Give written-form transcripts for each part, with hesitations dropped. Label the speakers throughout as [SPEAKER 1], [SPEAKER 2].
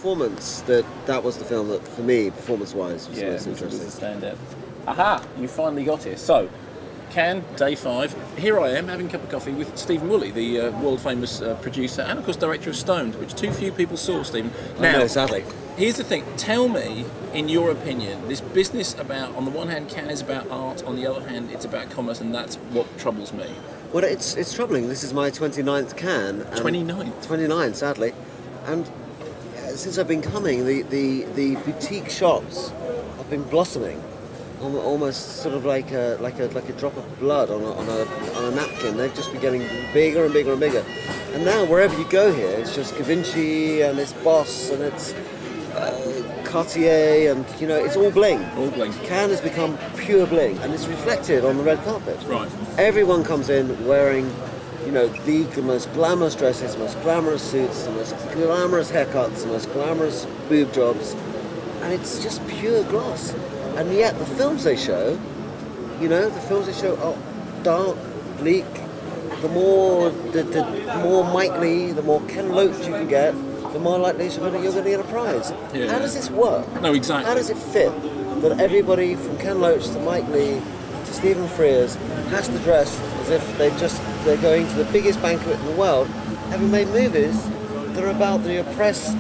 [SPEAKER 1] performance, that was the film that, for me, performance-wise, was the most interesting.
[SPEAKER 2] It was a standout. Aha! You finally got here. So, Cannes, day 5. Here I am having a cup of coffee with Stephen Woolley, the world-famous producer and, of course, director of Stoned, which too few people saw, Stephen.
[SPEAKER 1] Now, sadly.
[SPEAKER 2] Here's the thing. Tell me, in your opinion, this business about, on the one hand, Cannes is about art, on the other hand, it's about commerce, and that's what troubles me.
[SPEAKER 1] Well, it's troubling. This is my 29th Cannes.
[SPEAKER 2] 29th?
[SPEAKER 1] 29, sadly. And since I've been coming, the boutique shops have been blossoming. Almost sort of like a drop of blood on a napkin. They've just been getting bigger and bigger and bigger. And now wherever you go here, it's just Givenchy and it's Boss and it's Cartier and it's all bling.
[SPEAKER 2] All bling.
[SPEAKER 1] Cannes has become pure bling, and it's reflected on the red carpet.
[SPEAKER 2] Right.
[SPEAKER 1] Everyone comes in wearing, the most glamorous dresses, the most glamorous suits, the most glamorous haircuts, the most glamorous boob jobs, and it's just pure gloss. And yet the films they show, are dark, bleak. The more Mike Leigh, the more Ken Loach you can get, the more likely you're going to get a prize.
[SPEAKER 2] Yeah.
[SPEAKER 1] How does this work?
[SPEAKER 2] No, exactly.
[SPEAKER 1] How does it fit that everybody from Ken Loach to Mike Leigh to Stephen Frears has to dress as if they're going to the biggest banquet in the world, having made movies that are about the oppressed,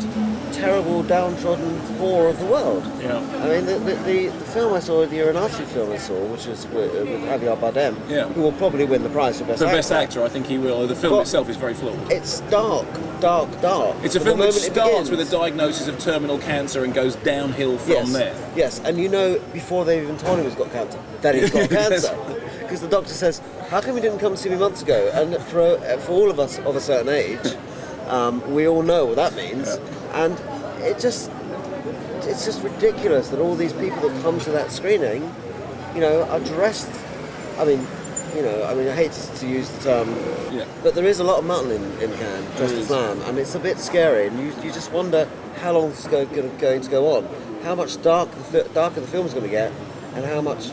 [SPEAKER 1] terrible, downtrodden poor of the world.
[SPEAKER 2] Yeah.
[SPEAKER 1] I mean, the film I saw, the Aronofsky film I saw, which is with Javier Bardem, who will probably win the prize for Best Actor.
[SPEAKER 2] I think he will. The film itself is very flawed.
[SPEAKER 1] It's dark. It's
[SPEAKER 2] a film that starts with a diagnosis of terminal cancer and goes downhill from there.
[SPEAKER 1] Yes, and before they've even told him he's got cancer, that he's got cancer. Because the doctor says, how come you didn't come to see me months ago? And for all of us of a certain age, we all know what that means. Yeah. And it's just ridiculous that all these people that come to that screening, are dressed. I hate to use the term, but there is a lot of mutton in Cannes, dressed as lamb, and it's a bit scary, and you just wonder how long it's going to go on, how much darker the film's going to get, and how much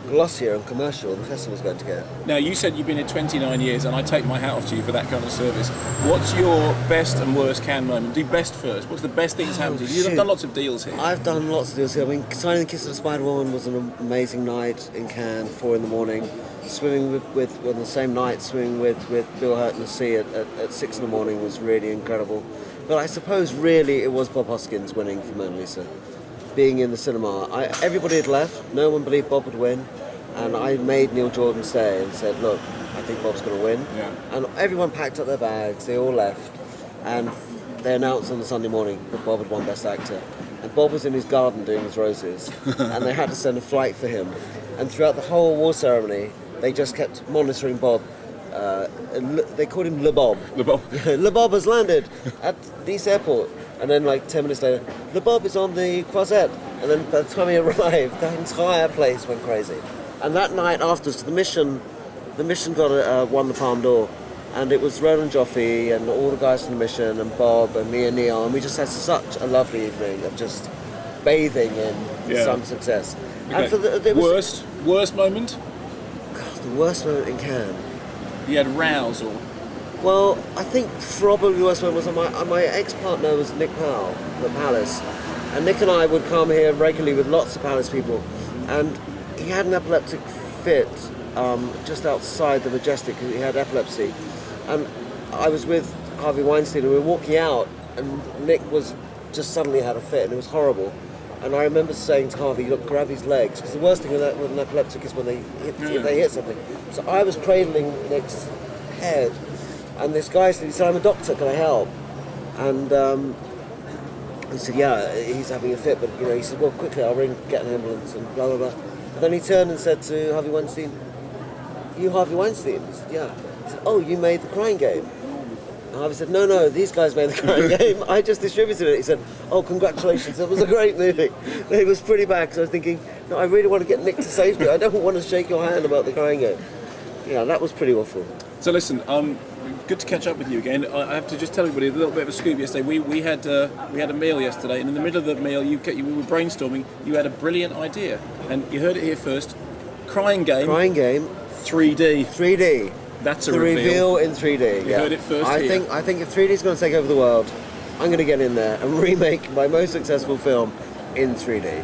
[SPEAKER 1] glossier and commercial the festival's going to get.
[SPEAKER 2] Now, you said you've been here 29 years, and I take my hat off to you for that kind of service. What's your best and worst Cannes moment? Do best first. What's the best thing that's happened to you? You've done lots of deals here.
[SPEAKER 1] I've done lots of deals here. I mean, signing The Kiss of the Spider Woman was an amazing night in Cannes, 4 a.m. Swimming on the same night, swimming with Bill Hurt in the sea at 6 a.m. was really incredible. But I suppose really it was Bob Hoskins winning for Mona Lisa. Being in the cinema, everybody had left. No one believed Bob would win, and I made Neil Jordan stay and said, "Look, I think Bob's going to win." Yeah. And everyone packed up their bags. They all left, and they announced on the Sunday morning that Bob had won Best Actor. And Bob was in his garden doing his roses, and they had to send a flight for him. And throughout the whole award ceremony, they just kept monitoring Bob. They called him Le Bob.
[SPEAKER 2] Le Bob.
[SPEAKER 1] Le Bob has landed at Nice Airport. And then, 10 minutes later, Le Bob is on the Croisette. And then by the time he arrived, the entire place went crazy. And that night afterwards, the mission won the Palme d'Or. And it was Roland Joffe and all the guys from the Mission and Bob and me and Neil. And we just had such a lovely evening of just bathing in some success.
[SPEAKER 2] Okay.
[SPEAKER 1] And for the
[SPEAKER 2] worst moment?
[SPEAKER 1] God, the worst moment in Cannes.
[SPEAKER 2] You had rows or...
[SPEAKER 1] Well, I think probably the worst one was my ex-partner was Nick Powell at Palace, and Nick and I would come here regularly with lots of Palace people, and he had an epileptic fit just outside the Majestic. He had epilepsy, and I was with Harvey Weinstein, and we were walking out, and Nick was just suddenly had a fit, and it was horrible. And I remember saying to Harvey, "Look, grab his legs," because the worst thing with an epileptic is when they hit something. So I was cradling Nick's head. And this guy said, "I'm a doctor, can I help?" And he said, "Yeah, he's having a fit, but he said, well, quickly, I'll get an ambulance," and blah, blah, blah. And then he turned and said to Harvey Weinstein, "You Harvey Weinstein?" He said, "Yeah." He said, "Oh, you made The Crying Game." And Harvey said, No, these guys made The Crying Game. I just distributed it." He said, "Oh, congratulations, it was a great movie." It was pretty bad, because I was thinking, no, I really want to get Nick to safety. I don't want to shake your hand about The Crying Game. Yeah, that was pretty awful.
[SPEAKER 2] So listen, good to catch up with you again. I have to just tell everybody a little bit of a scoop yesterday. We had a meal yesterday, and in the middle of the meal, we were brainstorming. You had a brilliant idea, and you heard it here first. Crying Game. 3D.
[SPEAKER 1] 3D.
[SPEAKER 2] That's
[SPEAKER 1] the reveal in 3D.
[SPEAKER 2] You heard it first.
[SPEAKER 1] I think if 3D is going to take over the world, I'm going to get in there and remake my most successful film in 3D.